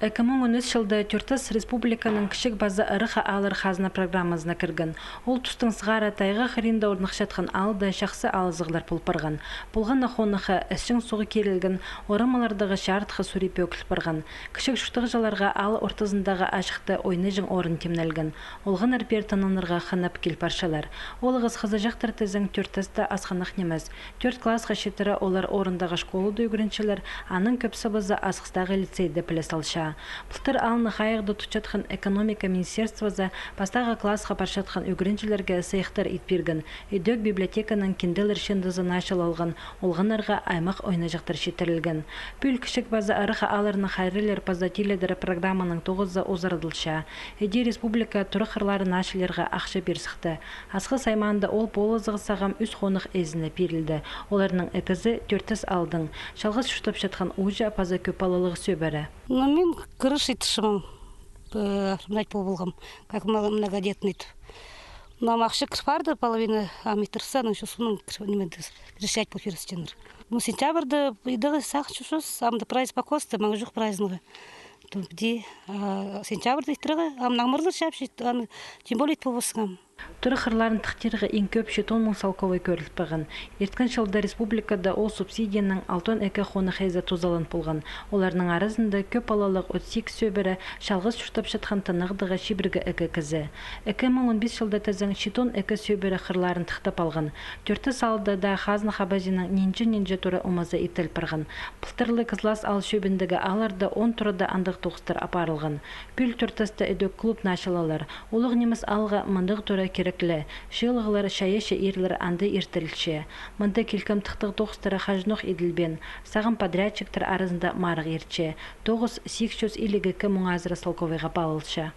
2013 жылда Түртіс республиканың кішік базы ырыха алыр хазына программасына кірген. Ол тұстың сығара тайға қырында орнықшатқан алды шақсы алызығылар пұлпырған. Бұлған ақонықы әсшің суғы керілген орамалардағы шартқы сүрепе өкілпірген. Кішік шүштіғі жаларға алы ортызындағы ашықты ойны жың орын темнелген. Олған әрпер танынырға қанап кел паршалар. Олығыз қызы жақтыр тізің Түртісті асқанық неміз. 4 классқа шетірі олар орындағы школы дөйгіріншілер, аның көпсі бізі асқыстағы лицейді пілес алша. Бұлтыр алыны қайығды тұчатқан экономика министерствоза бастағы классқа паршатқан үгіріншілерге сайықтар итберген. Үйдөк библиотеканың кенделер шендізі нашыл алған, олғанарға аймақ ойна жақтар шетірілген. Пүл кішік базы арыға алырны қайрылер пазатиледері программаның 9-ы озырыдылша. Еде республика тұры қырлары нашылерға ақша берсіқті. Асқы сайманды ол болызығы сағам үз қонық әзіні берілді. Оларының әкізі Түртіс алдың. Шалғыз шүштіп жатқан ұжа паза көпалылығы сөбәрі. Мен крышей тышымам, болғам, как многодетный. Нам ақшы кірпарды половина амитрса, но еще суның крышать по ферстенер. Сентябрьда идығы сақ чушос, амды прайз покосты, маңы жоқ прайзныға. Сентябрьда иттіріға, амнағмырлы шапшет, тем более повысқам. Түрі қырларын тіқтері ең көп 10 мың салковай көріліп баған. Ерткен жылда республикада ол субсидияның 6-2 қоны қайза тозалан болған. Оларының арызында көп алалық 38 сөбірі шалғыз шүштап шатқан тынығдығы шибіргі әкі кізі. 2015 жылда тәзің 10-2 сөбірі қырларын тіқтап алған. Түрті салды да қазны қабазының ненжі түрі омазы етіл парған. Пылтырлы қызлас ал шөбіндігі аларды 10 тұрыда андық тоқыстыр апарылған. Пүл түртісті өдік клуб нашылалар. Олық неміз алға мындық түрі кереклі. Шылғылар шайышы ерлер анды ертілші. Мында келкім тұқтық тоқыстары қажнық еділбен. Сағын подрядчиктер арызында марық ерче. 9-800 илігі кім мұңазыры салковайға балылшы.